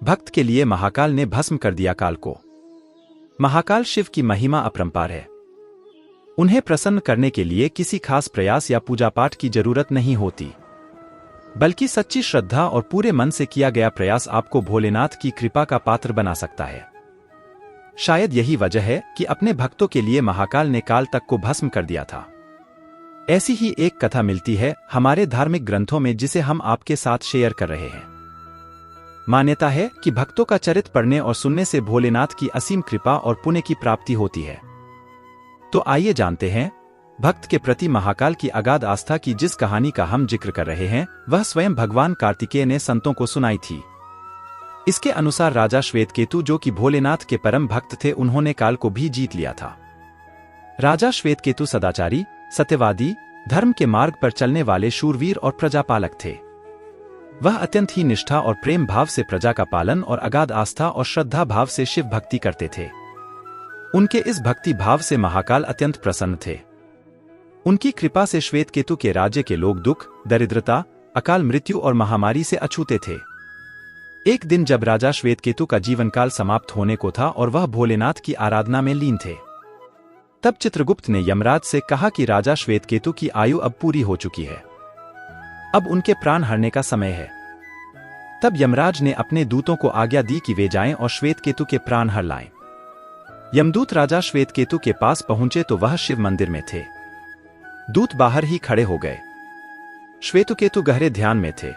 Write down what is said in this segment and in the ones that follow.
भक्त के लिए महाकाल ने भस्म कर दिया काल को। महाकाल शिव की महिमा अपरंपार है। उन्हें प्रसन्न करने के लिए किसी खास प्रयास या पूजा पाठ की जरूरत नहीं होती, बल्कि सच्ची श्रद्धा और पूरे मन से किया गया प्रयास आपको भोलेनाथ की कृपा का पात्र बना सकता है। शायद यही वजह है कि अपने भक्तों के लिए महाकाल ने काल तक को भस्म कर दिया था। ऐसी ही एक कथा मिलती है हमारे धार्मिक ग्रंथों में, जिसे हम आपके साथ शेयर कर रहे हैं। मान्यता है कि भक्तों का चरित्र पढ़ने और सुनने से भोलेनाथ की असीम कृपा और पुण्य की प्राप्ति होती है। तो आइए जानते हैं भक्त के प्रति महाकाल की अगाध आस्था की जिस कहानी का हम जिक्र कर रहे हैं, वह स्वयं भगवान कार्तिकेय ने संतों को सुनाई थी। इसके अनुसार राजा श्वेतकेतु, जो कि भोलेनाथ के परम भक्त थे, उन्होंने काल को भी जीत लिया था। राजा श्वेतकेतु सदाचारी, सत्यवादी, धर्म के मार्ग पर चलने वाले शूरवीर और प्रजापालक थे। वह अत्यंत ही निष्ठा और प्रेम भाव से प्रजा का पालन और अगाध आस्था और श्रद्धा भाव से शिव भक्ति करते थे। उनके इस भक्ति भाव से महाकाल अत्यंत प्रसन्न थे। उनकी कृपा से श्वेतकेतु के राज्य के लोग दुख, दरिद्रता, अकाल मृत्यु और महामारी से अछूते थे। एक दिन जब राजा श्वेतकेतु का जीवनकाल समाप्त होने को था और वह भोलेनाथ की आराधना में लीन थे, तब चित्रगुप्त ने यमराज से कहा कि राजा श्वेतकेतु की आयु अब पूरी हो चुकी है, अब उनके प्राण हरने का समय है। तब यमराज ने अपने दूतों को आज्ञा दी कि वे जाएं और श्वेतकेतु के प्राण हर लाएं। यमदूत राजा श्वेतकेतु के पास पहुंचे तो वह शिव मंदिर में थे। दूत बाहर ही खड़े हो गए। श्वेतकेतु गहरे ध्यान में थे।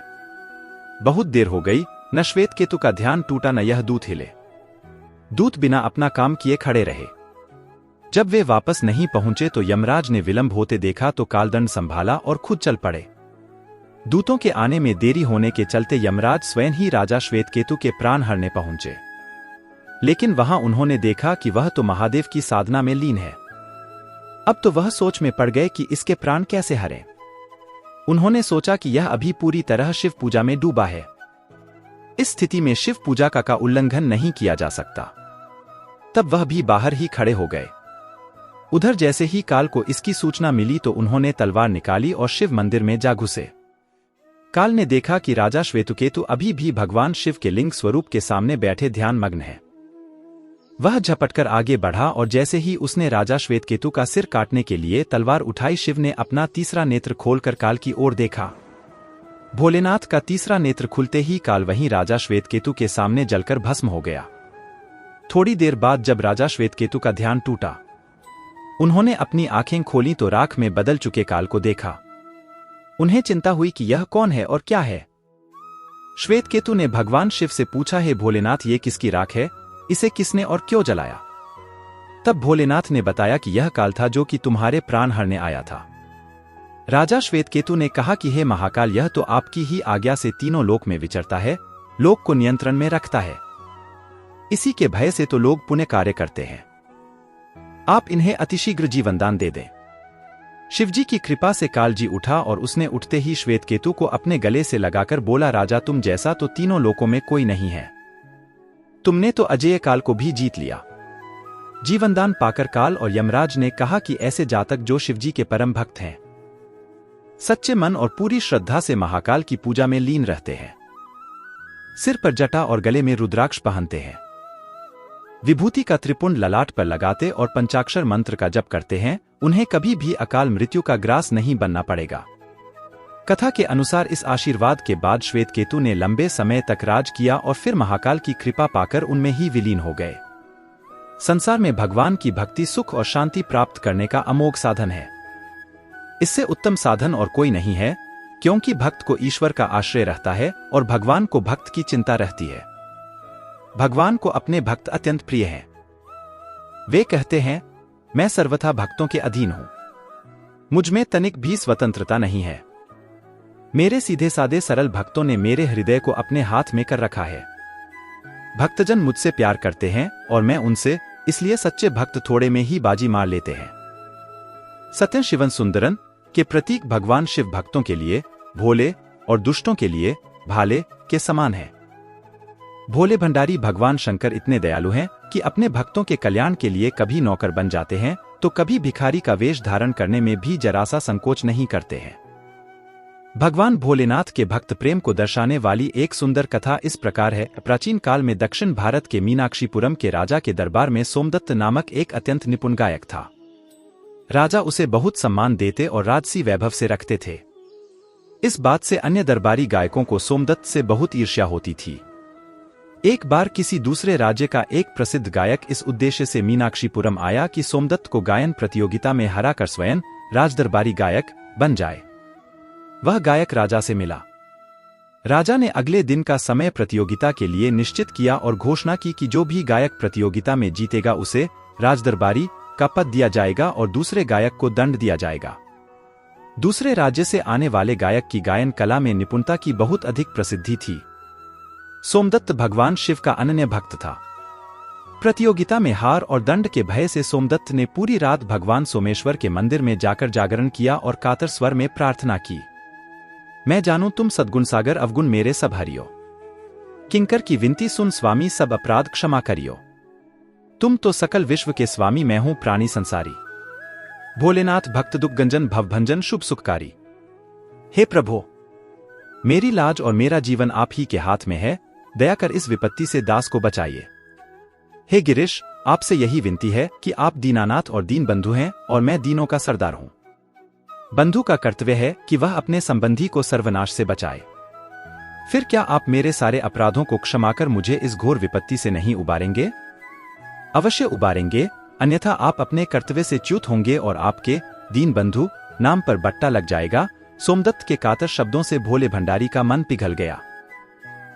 बहुत देर हो गई, न श्वेतकेतु का ध्यान टूटा न यह दूत हिले। दूत बिना अपना काम किए खड़े रहे। जब वे वापस नहीं पहुंचे तो यमराज ने विलंब होते देखा तो कालदंड संभाला और खुद चल पड़े। दूतों के आने में देरी होने के चलते यमराज स्वयं ही राजा श्वेतकेतु के प्राण हरने पहुंचे, लेकिन वहां उन्होंने देखा कि वह तो महादेव की साधना में लीन है। अब तो वह सोच में पड़ गए कि इसके प्राण कैसे हरें। उन्होंने सोचा कि यह अभी पूरी तरह शिव पूजा में डूबा है। इस स्थिति में शिव पूजा का उल्लंघन नहीं किया जा सकता। तब वह भी बाहर ही खड़े हो गए। उधर जैसे ही काल को इसकी सूचना मिली तो उन्होंने तलवार निकाली और शिव मंदिर में जा घुसे। काल ने देखा कि राजा श्वेतकेतु अभी भी भगवान शिव के लिंग स्वरूप के सामने बैठे ध्यान मग्न है। वह झपटकर आगे बढ़ा और जैसे ही उसने राजा श्वेतकेतु का सिर काटने के लिए तलवार उठाई, शिव ने अपना तीसरा नेत्र खोलकर काल की ओर देखा। भोलेनाथ का तीसरा नेत्र खुलते ही काल वहीं राजा श्वेतकेतु के सामने जलकर भस्म हो गया। थोड़ी देर बाद जब राजा श्वेतकेतु का ध्यान टूटा, उन्होंने अपनी आंखें खोली तो राख में बदल चुके काल को देखा। उन्हें चिंता हुई कि यह कौन है और क्या है। श्वेतकेतु ने भगवान शिव से पूछा, हे भोलेनाथ, ये किसकी राख है? इसे किसने और क्यों जलाया? तब भोलेनाथ ने बताया कि यह काल था जो कि तुम्हारे प्राण हरने आया था। राजा श्वेतकेतु ने कहा कि हे महाकाल, यह तो आपकी ही आज्ञा से तीनों लोक में विचरता है, लोक को नियंत्रण में रखता है। इसी के भय से तो लोग पुण्य कार्य करते हैं। आप इन्हें अतिशीघ्र जीवनदान दे दें। शिवजी की कृपा से काल जी उठा और उसने उठते ही श्वेतकेतु को अपने गले से लगाकर बोला, राजा, तुम जैसा तो तीनों लोकों में कोई नहीं है। तुमने तो अजेय काल को भी जीत लिया। जीवनदान पाकर काल और यमराज ने कहा कि ऐसे जातक जो शिवजी के परम भक्त हैं, सच्चे मन और पूरी श्रद्धा से महाकाल की पूजा में लीन रहते हैं, सिर पर जटा और गले में रुद्राक्ष पहनते हैं, विभूति का त्रिपुंड ललाट पर लगाते और पंचाक्षर मंत्र का जप करते हैं, उन्हें कभी भी अकाल मृत्यु का ग्रास नहीं बनना पड़ेगा। कथा के अनुसार इस आशीर्वाद के बाद श्वेतकेतु ने लंबे समय तक राज किया और फिर महाकाल की कृपा पाकर उनमें ही विलीन हो गए। संसार में भगवान की भक्ति सुख और शांति प्राप्त करने का अमोघ साधन है। इससे उत्तम साधन और कोई नहीं है, क्योंकि भक्त को ईश्वर का आश्रय रहता है और भगवान को भक्त की चिंता रहती है। भगवान को अपने भक्त अत्यंत प्रिय हैं। वे कहते हैं, मैं सर्वथा भक्तों के अधीन हूं, मुझ में तनिक भी स्वतंत्रता नहीं है। मेरे सीधे साधे सरल भक्तों ने मेरे हृदय को अपने हाथ में कर रखा है। भक्तजन मुझसे प्यार करते हैं और मैं उनसे, इसलिए सच्चे भक्त थोड़े में ही बाजी मार लेते हैं। सत्यं शिवं सुंदरन के प्रतीक भगवान शिव भक्तों के लिए भोले और दुष्टों के लिए भाले के समान है। भोले भंडारी भगवान शंकर इतने दयालु हैं कि अपने भक्तों के कल्याण के लिए कभी नौकर बन जाते हैं तो कभी भिखारी का वेश धारण करने में भी जरा सा संकोच नहीं करते हैं। भगवान भोलेनाथ के भक्त प्रेम को दर्शाने वाली एक सुंदर कथा इस प्रकार है। प्राचीन काल में दक्षिण भारत के मीनाक्षीपुरम के राजा के दरबार में सोमदत्त नामक एक अत्यंत निपुण गायक था। राजा उसे बहुत सम्मान देते और राजसी वैभव से रखते थे। इस बात से अन्य दरबारी गायकों को सोमदत्त से बहुत ईर्ष्या होती थी। एक बार किसी दूसरे राज्य का एक प्रसिद्ध गायक इस उद्देश्य से मीनाक्षीपुरम आया कि सोमदत्त को गायन प्रतियोगिता में हराकर स्वयं राजदरबारी गायक बन जाए। वह गायक राजा से मिला। राजा ने अगले दिन का समय प्रतियोगिता के लिए निश्चित किया और घोषणा की कि जो भी गायक प्रतियोगिता में जीतेगा उसे राजदरबारी का पद दिया जाएगा और दूसरे गायक को दंड दिया जाएगा। दूसरे राज्य से आने वाले गायक की गायन कला में निपुणता की बहुत अधिक प्रसिद्धि थी। सोमदत्त भगवान शिव का अनन्य भक्त था। प्रतियोगिता में हार और दंड के भय से सोमदत्त ने पूरी रात भगवान सोमेश्वर के मंदिर में जाकर जागरण किया और कातर स्वर में प्रार्थना की, मैं जानूं तुम सद्गुण सागर अवगुण मेरे सब हरियो। किंकर की विनती सुन स्वामी सब अपराध क्षमा करियो। तुम तो सकल विश्व के स्वामी मैं हूं प्राणी संसारी। भोलेनाथ भक्त दुख गंजन भवभंजन शुभ सुखकारी। हे प्रभु, मेरी लाज और मेरा जीवन आप ही के हाथ में है, दया कर इस विपत्ति से दास को बचाइए। हे गिरीश, आपसे यही विनती है कि आप दीनानाथ और दीन बंधु हैं और मैं दीनों का सरदार हूं। बंधु का कर्तव्य है कि वह अपने संबंधी को सर्वनाश से बचाए। फिर क्या आप मेरे सारे अपराधों को क्षमा कर मुझे इस घोर विपत्ति से नहीं उबारेंगे? अवश्य उबारेंगे, अन्यथा आप अपने कर्तव्य से च्युत होंगे और आपके दीन बंधु नाम पर बट्टा लग जाएगा। सोमदत्त के कातर शब्दों से भोले भंडारी का मन पिघल गया।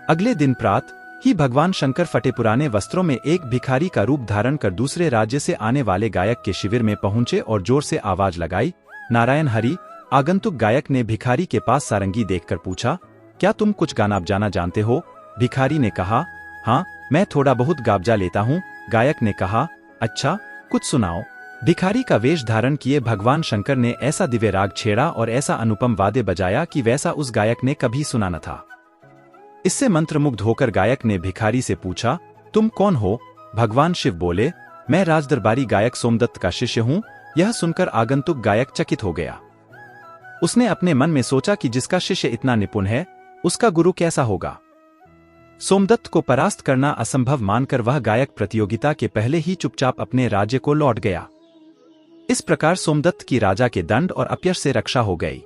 अगले दिन प्रातः ही भगवान शंकर फटे पुराने वस्त्रों में एक भिखारी का रूप धारण कर दूसरे राज्य से आने वाले गायक के शिविर में पहुंचे और जोर से आवाज लगाई, नारायण हरि। आगंतुक गायक ने भिखारी के पास सारंगी देखकर पूछा, क्या तुम कुछ गाना बजाना जानते हो? भिखारी ने कहा, हाँ, मैं थोड़ा बहुत गाबजा लेता हूँ। गायक ने कहा, अच्छा, कुछ सुनाओ। भिखारी का वेश धारण किए भगवान शंकर ने ऐसा दिव्य राग छेड़ा और ऐसा अनुपम वाद्य बजाया कि वैसा उस गायक ने कभी सुना न था। इससे मंत्रमुग्ध होकर गायक ने भिखारी से पूछा, तुम कौन हो? भगवान शिव बोले, मैं राजदरबारी गायक सोमदत्त का शिष्य हूँ। यह सुनकर आगंतुक गायक चकित हो गया। उसने अपने मन में सोचा कि जिसका शिष्य इतना निपुण है, उसका गुरु कैसा होगा। सोमदत्त को परास्त करना असंभव मानकर वह गायक प्रतियोगिता के पहले ही चुपचाप अपने राज्य को लौट गया। इस प्रकार सोमदत्त की राजा के दंड और अपयश से रक्षा हो गई।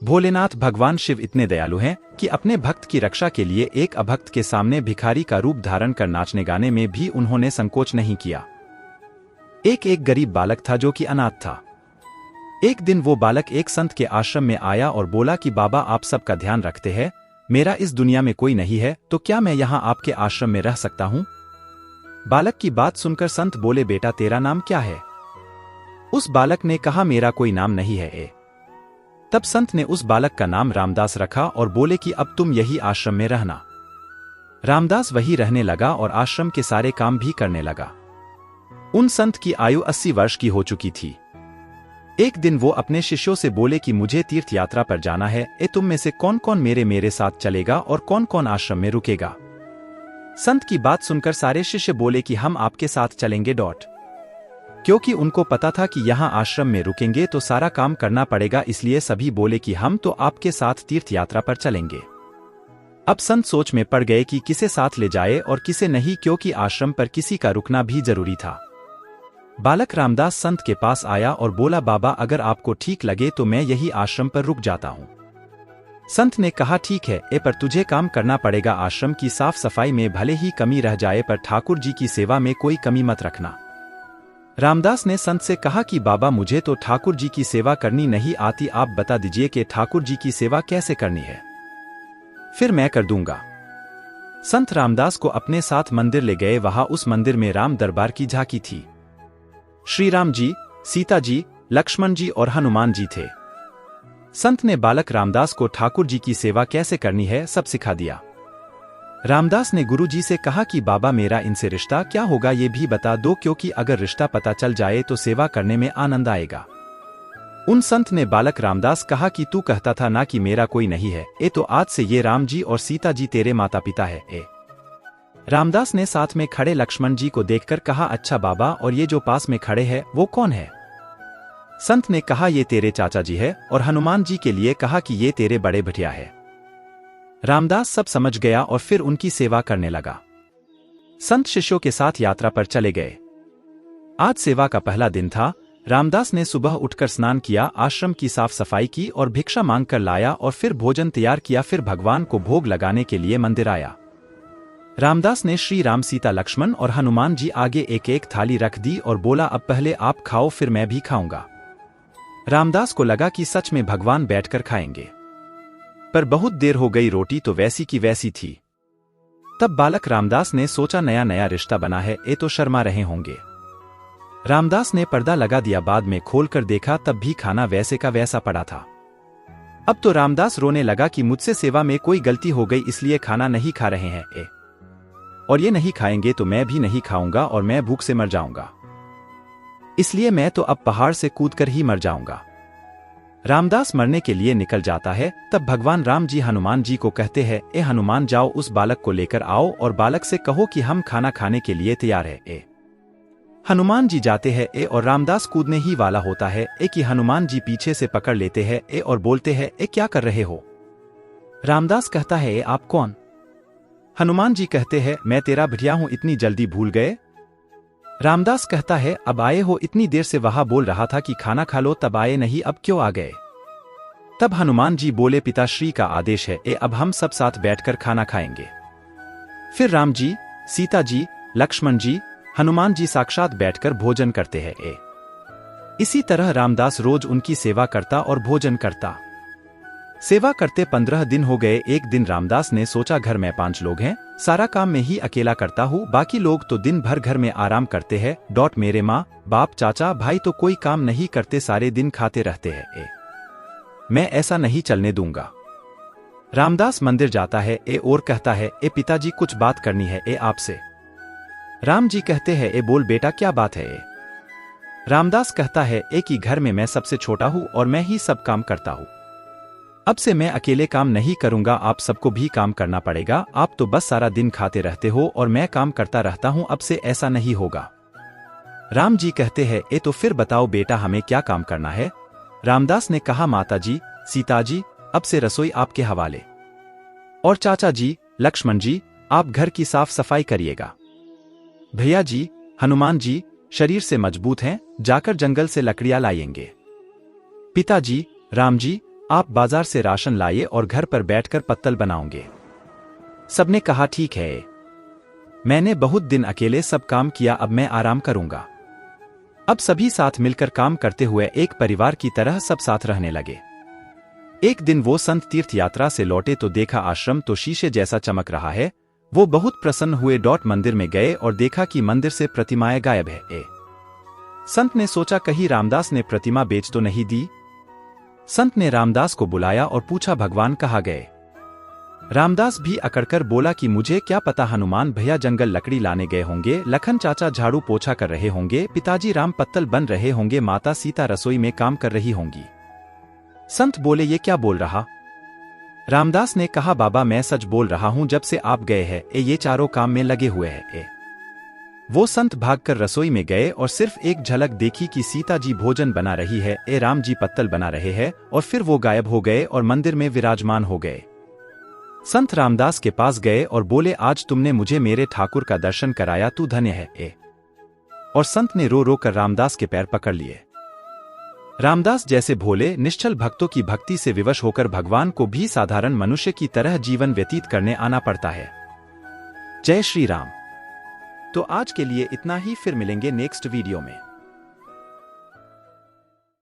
भोलेनाथ भगवान शिव इतने दयालु हैं कि अपने भक्त की रक्षा के लिए एक अभक्त के सामने भिखारी का रूप धारण कर नाचने गाने में भी उन्होंने संकोच नहीं किया। एक गरीब बालक था जो कि अनाथ था। एक दिन वो बालक एक संत के आश्रम में आया और बोला कि बाबा, आप सबका ध्यान रखते हैं, मेरा इस दुनिया में कोई नहीं है, तो क्या मैं यहाँ आपके आश्रम में रह सकता हूँ? बालक की बात सुनकर संत बोले, बेटा तेरा नाम क्या है? उस बालक ने कहा, मेरा कोई नाम नहीं है। तब संत ने उस बालक का नाम रामदास रखा और बोले कि अब तुम यही आश्रम में रहना। रामदास वही रहने लगा और आश्रम के सारे काम भी करने लगा। उन संत की आयु 80 वर्ष की हो चुकी थी। एक दिन वो अपने शिष्यों से बोले कि मुझे तीर्थ यात्रा पर जाना है, तुम में से कौन कौन मेरे साथ चलेगा और कौन कौन आश्रम में रुकेगा? संत की बात सुनकर सारे शिष्य बोले कि हम आपके साथ चलेंगे। क्योंकि उनको पता था कि यहाँ आश्रम में रुकेंगे तो सारा काम करना पड़ेगा, इसलिए सभी बोले कि हम तो आपके साथ तीर्थ यात्रा पर चलेंगे। अब संत सोच में पड़ गए कि किसे साथ ले जाए और किसे नहीं, क्योंकि आश्रम पर किसी का रुकना भी जरूरी था। बालक रामदास संत के पास आया और बोला, बाबा, अगर आपको ठीक लगे तो मैं यही आश्रम पर रुक जाता हूँ। संत ने कहा, ठीक है, पर तुझे काम करना पड़ेगा। आश्रम की साफ सफाई में भले ही कमी रह जाए, पर ठाकुर जी की सेवा में कोई कमी मत रखना। रामदास ने संत से कहा कि बाबा, मुझे तो ठाकुर जी की सेवा करनी नहीं आती, आप बता दीजिए कि ठाकुर जी की सेवा कैसे करनी है, फिर मैं कर दूंगा। संत रामदास को अपने साथ मंदिर ले गए। वहां उस मंदिर में राम दरबार की झांकी थी। श्री राम जी, सीता जी, लक्ष्मण जी और हनुमान जी थे। संत ने बालक रामदास को ठाकुर जी की सेवा कैसे करनी है सब सिखा दिया। रामदास ने गुरु जी से कहा कि बाबा, मेरा इनसे रिश्ता क्या होगा ये भी बता दो, क्योंकि अगर रिश्ता पता चल जाए तो सेवा करने में आनंद आएगा। उन संत ने बालक रामदास कहा कि तू कहता था ना कि मेरा कोई नहीं है, तो आज से ये राम जी और सीता जी तेरे माता पिता है। रामदास ने साथ में खड़े लक्ष्मण जी को देखकर कहा, अच्छा बाबा, और ये जो पास में खड़े हैं वो कौन है? संत ने कहा ये तेरे चाचा जी है और हनुमान जी के लिए कहा कि ये तेरे बड़े भटिया है। रामदास सब समझ गया और फिर उनकी सेवा करने लगा। संत शिष्यों के साथ यात्रा पर चले गए। आज सेवा का पहला दिन था। रामदास ने सुबह उठकर स्नान किया, आश्रम की साफ सफाई की और भिक्षा मांगकर लाया और फिर भोजन तैयार किया। फिर भगवान को भोग लगाने के लिए मंदिर आया। रामदास ने श्री राम, सीता, लक्ष्मण और हनुमान जी आगे एक एक थाली रख दी और बोला अब पहले आप खाओ फिर मैं भी खाऊंगा। रामदास को लगा कि सच में भगवान बैठकर खाएंगे, पर बहुत देर हो गई, रोटी तो वैसी की वैसी थी। तब बालक रामदास ने सोचा नया नया रिश्ता बना है, ये तो शर्मा रहे होंगे। रामदास ने पर्दा लगा दिया, बाद में खोलकर देखा तब भी खाना वैसे का वैसा पड़ा था। अब तो रामदास रोने लगा कि मुझसे सेवा में कोई गलती हो गई, इसलिए खाना नहीं खा रहे हैं और ये नहीं खाएंगे तो मैं भी नहीं खाऊंगा और मैं भूख से मर जाऊंगा, इसलिए मैं तो अब पहाड़ से कूदकर ही मर जाऊंगा। रामदास मरने के लिए निकल जाता है। तब भगवान राम जी हनुमान जी को कहते हैं, ए हनुमान, जाओ उस बालक को लेकर आओ और बालक से कहो कि हम खाना खाने के लिए तैयार है। हनुमान जी जाते हैं और रामदास कूदने ही वाला होता है कि हनुमान जी पीछे से पकड़ लेते हैं और बोलते हैं, क्या कर रहे हो? रामदास कहता है, आप कौन? हनुमान जी कहते हैं, मैं तेरा भटिया हूं, इतनी जल्दी भूल गए? रामदास कहता है, अब आए हो, इतनी देर से वहां बोल रहा था कि खाना खा लो, तब आए नहीं, अब क्यों आ गए? तब हनुमान जी बोले, पिताश्री का आदेश है, अब हम सब साथ बैठकर खाना खाएंगे। फिर राम जी, सीता जी, लक्ष्मण जी, हनुमान जी साक्षात बैठकर भोजन करते हैं। इसी तरह रामदास रोज उनकी सेवा करता और भोजन करता। सेवा करते 15 दिन हो गए। एक दिन रामदास ने सोचा, घर में 5 लोग हैं, सारा काम मैं ही अकेला करता हूँ, बाकी लोग तो दिन भर घर में आराम करते हैं। मेरे माँ बाप चाचा भाई तो कोई काम नहीं करते, सारे दिन खाते रहते हैं। मैं ऐसा नहीं चलने दूंगा। रामदास मंदिर जाता है और कहता है, पिताजी कुछ बात करनी है आपसे। राम जी कहते हैं, बोल बेटा, क्या बात है? रामदास कहता है, कि घर में मैं सबसे छोटा हूँ और मैं ही सब काम करता हूँ। अब से मैं अकेले काम नहीं करूंगा, आप सबको भी काम करना पड़ेगा। आप तो बस सारा दिन खाते रहते हो और मैं काम करता रहता हूं, अब से ऐसा नहीं होगा। राम जी कहते हैं, तो फिर बताओ बेटा, हमें क्या काम करना है? रामदास ने कहा, माता जी, सीता जी, अब से रसोई आपके हवाले, और चाचा जी, लक्ष्मण जी, आप घर की साफ सफाई करिएगा। भैया जी, हनुमान जी, शरीर से मजबूत हैं, जाकर जंगल से लकड़ियां लाएंगे। पिताजी, राम जी, आप बाजार से राशन लाइए और घर पर बैठकर पत्तल बनाओगे। सबने कहा, ठीक है। मैंने बहुत दिन अकेले सब काम किया, अब मैं आराम करूंगा। अब सभी साथ मिलकर काम करते हुए एक परिवार की तरह सब साथ रहने लगे। एक दिन वो संत तीर्थ यात्रा से लौटे तो देखा आश्रम तो शीशे जैसा चमक रहा है। वो बहुत प्रसन्न हुए, मंदिर में गए और देखा कि मंदिर से प्रतिमाएं गायब है। संत ने सोचा, कहीं रामदास ने प्रतिमा बेच तो नहीं दी। संत ने रामदास को बुलाया और पूछा, भगवान कहाँ गए? रामदास भी अकड़कर बोला कि मुझे क्या पता, हनुमान भैया जंगल लकड़ी लाने गए होंगे, लखन चाचा झाड़ू पोछा कर रहे होंगे, पिताजी राम पत्तल बन रहे होंगे, माता सीता रसोई में काम कर रही होंगी। संत बोले, ये क्या बोल रहा? रामदास ने कहा, बाबा मैं सच बोल रहा हूं, जब से आप गए हैं ये चारों काम में लगे हुए हैं। वो संत भागकर रसोई में गए और सिर्फ एक झलक देखी कि सीता जी भोजन बना रही है, राम जी पत्तल बना रहे हैं, और फिर वो गायब हो गए और मंदिर में विराजमान हो गए। संत रामदास के पास गए और बोले, आज तुमने मुझे मेरे ठाकुर का दर्शन कराया, तू धन्य है। और संत ने रो रो कर रामदास के पैर पकड़ लिए। रामदास जैसे भोले निश्चल भक्तों की भक्ति से विवश होकर भगवान को भी साधारण मनुष्य की तरह जीवन व्यतीत करने आना पड़ता है। जय श्री राम। तो आज के लिए इतना ही, फिर मिलेंगे नेक्स्ट वीडियो में।